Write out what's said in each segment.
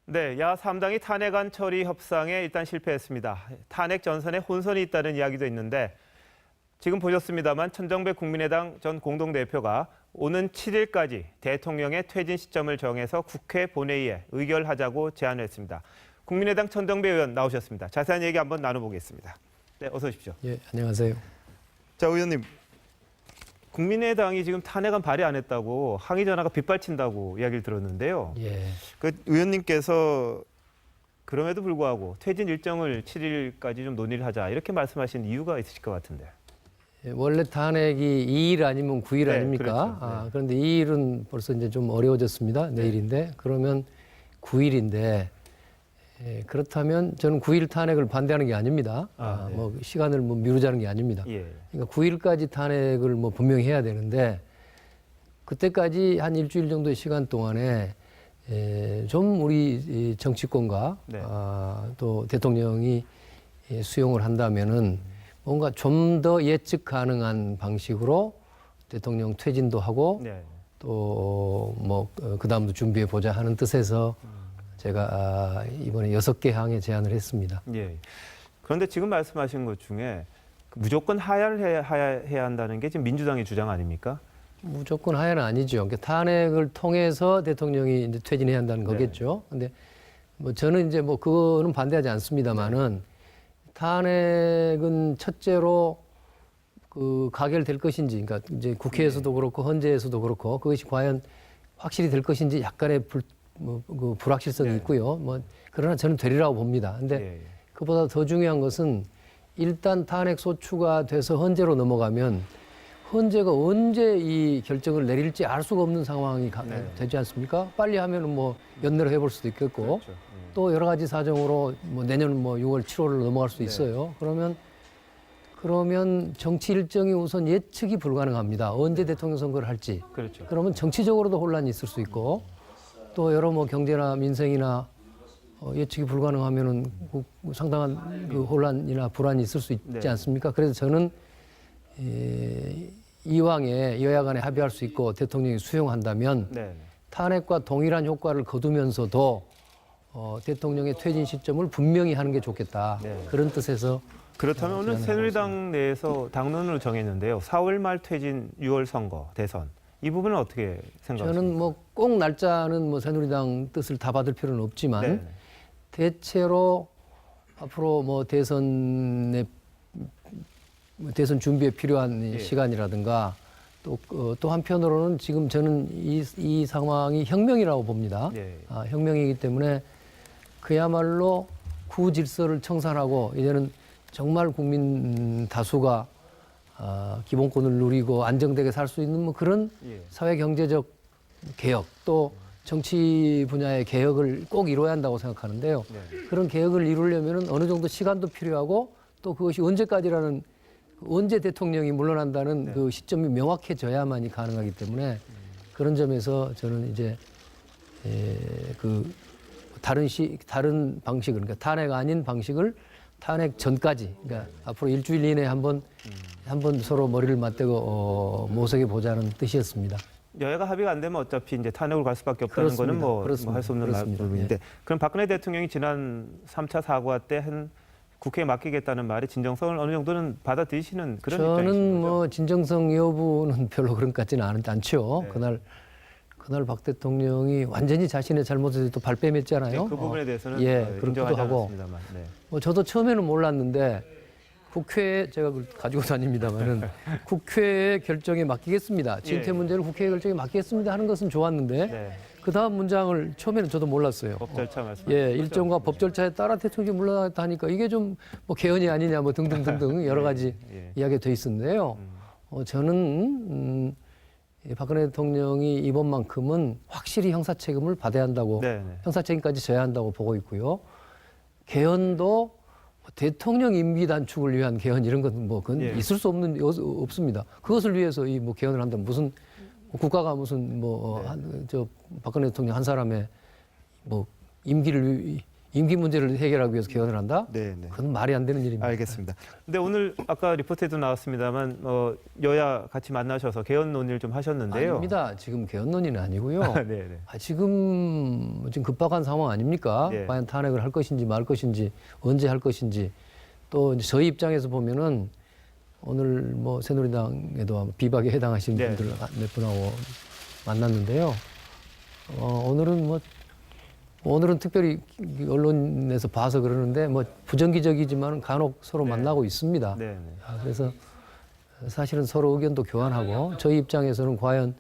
네, 야 3당이 탄핵안 처리 협상에 일단 실패했습니다. 탄핵 전선에 혼선이 있다는 이야기도 있는데 지금 보셨습니다만 천정배 국민의당 전 공동대표가 오는 7일까지 대통령의 퇴진 시점을 정해서 국회 본회의에 의결하자고 제안했습니다. 국민의당 천정배 의원 나오셨습니다. 자세한 얘기 한번 나눠보겠습니다. 네, 어서 오십시오. 예, 안녕하세요. 자, 의원님. 국민의당이 지금 탄핵안 발의 안 했다고 항의 전화가 빗발친다고 이야기를 들었는데요. 예. 그 의원님께서 그럼에도 불구하고 퇴진 일정을 7일까지 좀 논의를 하자 이렇게 말씀하신 이유가 있으실 것 같은데. 예, 원래 탄핵이 2일 아니면 9일 네, 아닙니까? 그렇죠. 네. 그런데 2일은 벌써 이제 좀 어려워졌습니다. 내일인데 그러면 9일인데 그렇다면 저는 9일 탄핵을 반대하는 게 아닙니다. 네. 뭐 시간을 뭐 미루자는 게 아닙니다. 예. 그러니까 9일까지 탄핵을 뭐 분명히 해야 되는데 그때까지 한 일주일 정도의 시간 동안에 좀 우리 이 정치권과 네. 또 대통령이 수용을 한다면은 뭔가 좀 더 예측 가능한 방식으로 대통령 퇴진도 하고 네. 또 뭐 그다음도 준비해 보자 하는 뜻에서 제가 이번에 6개 항에 제안을 했습니다. 예. 그런데 지금 말씀하신 것 중에 무조건 하야를 해야 한다는 게 지금 민주당의 주장 아닙니까? 무조건 하야는 아니죠. 그러니까 탄핵을 통해서 대통령이 이제 퇴진해야 한다는 거겠죠. 근데 뭐 저는 이제 뭐 그거는 반대하지 않습니다만은 탄핵은 첫째로 그 가결될 것인지, 그러니까 이제 국회에서도 그렇고 헌재에서도 그렇고 그것이 과연 확실히 될 것인지 약간의 그 불확실성이 네. 있고요. 뭐 그러나 저는 되리라고 봅니다. 근데 예. 그보다 더 중요한 것은 일단 탄핵 소추가 돼서 헌재로 넘어가면 헌재가 언제 이 결정을 내릴지 알 수가 없는 상황이 네. 되지 않습니까? 빨리 하면은 뭐 연내로 해볼 수도 있겠고 그렇죠. 또 여러 가지 사정으로 뭐 내년 뭐 6월, 7월로 넘어갈 수도 네. 있어요. 그러면 정치 일정이 우선 예측이 불가능합니다. 언제 대통령 선거를 할지. 그렇죠. 그러면 정치적으로도 혼란이 있을 수 있고 또 여러 뭐 경제나 민생이나 예측이 불가능하면은 상당한 그 혼란이나 불안이 있을 수 있지 네. 않습니까? 그래서 저는 이왕에 여야 간에 합의할 수 있고 대통령이 수용한다면 네. 탄핵과 동일한 효과를 거두면서도 대통령의 퇴진 시점을 분명히 하는 게 좋겠다. 네. 그런 뜻에서 그렇다면 오늘 제안을 새누리당 내에서 당론을 정했는데요. 4월 말 퇴진, 6월 선거, 대선. 이 부분은 어떻게 생각하십니까? 저는 뭐 꼭 날짜는 뭐 새누리당 뜻을 다 받을 필요는 없지만 네. 대체로 앞으로 뭐 대선 준비에 필요한 예. 시간이라든가 또 한편으로는 지금 저는 이 상황이 혁명이라고 봅니다. 예. 혁명이기 때문에 그야말로 구질서를 청산하고 이제는 정말 국민 다수가 기본권을 누리고 안정되게 살 수 있는 뭐 그런 예. 사회 경제적 개혁 또 정치 분야의 개혁을 꼭 이뤄야 한다고 생각하는데요. 네. 그런 개혁을 이루려면 어느 정도 시간도 필요하고 또 그것이 언제까지라는 언제 대통령이 물러난다는 네. 그 시점이 명확해져야만이 가능하기 때문에 그런 점에서 저는 이제 그 다른 방식을 그러니까 탄핵 아닌 방식을 탄핵 전까지 그러니까 앞으로 일주일 이내에 한번 서로 머리를 맞대고 모색해 보자는 뜻이었습니다. 여야가 합의가 안 되면 어차피 이제 탄핵으로 갈 수밖에 없다는 거는 뭐 할 수 없는 그렇습니다. 부분인데 예. 그럼 박근혜 대통령이 지난 3차 사과 때 한 국회에 맡기겠다는 말의 진정성을 어느 정도는 받아들이시는 그런 입장이신 저는 거죠? 뭐 진정성 여부는 별로 그런 것 같지는 않죠. 네. 그날 박 대통령이 완전히 자신의 잘못을 또 발뺌했잖아요. 네, 그 부분에 대해서는 그렇기도 인정하지 하고. 않았습니다만. 네. 뭐 저도 처음에는 몰랐는데 국회에 제가 그걸 가지고 다닙니다만은 국회의 결정에 맡기겠습니다. 징계 예. 문제를 국회의 결정에 맡기겠습니다 하는 것은 좋았는데 네. 그 다음 문장을 처음에는 저도 몰랐어요. 법 절차 말씀. 일정과 법 절차에 따라 대통령이 물러나겠다 하니까 이게 좀 뭐 개헌이 아니냐 뭐 등등등등 여러 가지 예. 이야기가 돼 있었는데요. 저는 박근혜 대통령이 이번만큼은 확실히 형사 책임을 받아야 한다고 네, 네. 형사 책임까지 져야 한다고 보고 있고요. 개헌도 대통령 임기 단축을 위한 개헌 이런 건 뭐 그건 예. 있을 수 없습니다. 그것을 위해서 이 뭐 개헌을 한다면 무슨 국가가 무슨 뭐 저 박근혜 대통령 한 사람의 뭐 임기를 임기 문제를 해결하기 위해서 개헌을 한다? 네, 네. 그건 말이 안 되는 일입니다. 알겠습니다. 근데 오늘 아까 리포트에도 나왔습니다만 여야 같이 만나셔서 개헌 논의를 좀 하셨는데요. 아닙니다. 지금 개헌 논의는 아니고요. 네, 네. 지금 급박한 상황 아닙니까? 네. 과연 탄핵을 할 것인지 말 것인지 언제 할 것인지 또 이제 저희 입장에서 보면은 오늘 뭐 새누리당에도 비박에 해당하시는 네. 분들 몇 분하고 만났는데요. 오늘은 특별히 언론에서 봐서 그러는데 뭐 부정기적이지만 간혹 서로 네. 만나고 있습니다. 네, 네. 그래서 사실은 서로 의견도 교환하고 저희 입장에서는 과연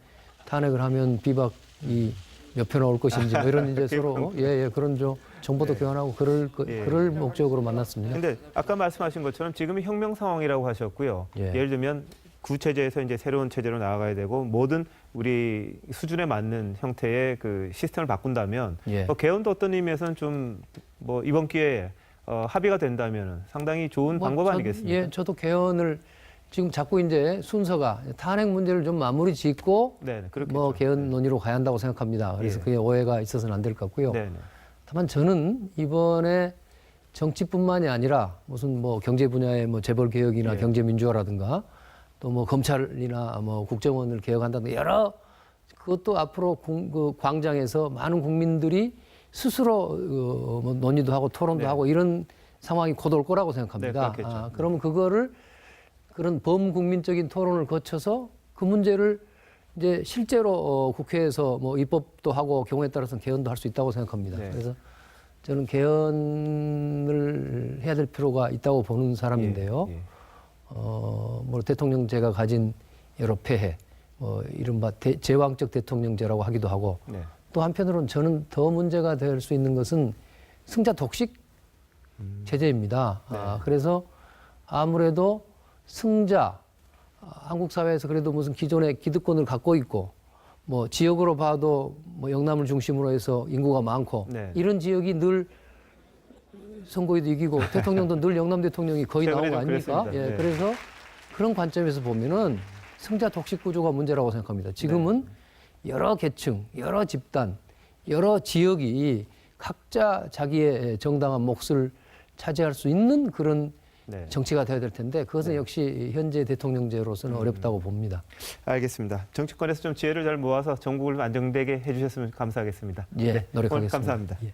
탄핵을 하면 비박이 몇 표 나올 것인지 뭐 이런 이제 서로 그런 정보도 네. 교환하고 그럴 목적으로 만났습니다. 근데 아까 말씀하신 것처럼 지금은 혁명 상황이라고 하셨고요. 예. 예를 들면 구체제에서 이제 새로운 체제로 나아가야 되고 모든 우리 수준에 맞는 형태의 그 시스템을 바꾼다면 예. 개헌도 어떤 의미에서는 좀 뭐 이번 기회에 합의가 된다면 상당히 좋은 방법 아니겠습니까? 예, 저도 개헌을 지금 자꾸 이제 순서가 탄핵 문제를 좀 마무리 짓고 네, 그렇게 뭐 개헌 논의로 가야 한다고 생각합니다. 그래서 예. 그게 오해가 있어서는 안 될 것 같고요. 네, 네. 다만 저는 이번에 정치뿐만이 아니라 무슨 뭐 경제 분야의 뭐 재벌 개혁이나 예. 경제 민주화라든가 또 뭐 검찰이나 뭐 국정원을 개혁한다든가 여러 그것도 앞으로 그 광장에서 많은 국민들이 스스로 뭐 논의도 하고 토론도 네. 하고 이런 상황이 곧 올 거라고 생각합니다. 네, 그렇겠죠. 네. 그러면 그거를 그런 범국민적인 토론을 거쳐서 그 문제를 이제 실제로 국회에서 뭐 입법도 하고 경우에 따라서는 개헌도 할 수 있다고 생각합니다. 네. 그래서 저는 개헌을 해야 될 필요가 있다고 보는 사람인데요. 예, 예. 뭐 대통령제가 가진 여러 폐해, 뭐 이른바 제왕적 대통령제라고 하기도 하고 네. 또 한편으로는 저는 더 문제가 될 수 있는 것은 승자 독식 체제입니다. 네. 그래서 아무래도 승자 한국 사회에서 그래도 무슨 기존의 기득권을 갖고 있고 뭐 지역으로 봐도 뭐 영남을 중심으로 해서 인구가 많고 네. 이런 지역이 늘 선거에도 이기고 대통령도 늘 영남 대통령이 거의 나온 거 최근에도 아닙니까? 그랬습니다. 네. 그래서 그런 관점에서 보면은 승자 독식 구조가 문제라고 생각합니다. 지금은 네. 여러 계층, 여러 집단, 여러 지역이 각자 자기의 정당한 몫을 차지할 수 있는 그런 네. 정치가 되어야 될 텐데 그것은 역시 현재 대통령제로서는 어렵다고 봅니다. 알겠습니다. 정치권에서 좀 지혜를 잘 모아서 전국을 안정되게 해주셨으면 감사하겠습니다. 예, 네, 노력하겠습니다. 오늘 감사합니다. 예.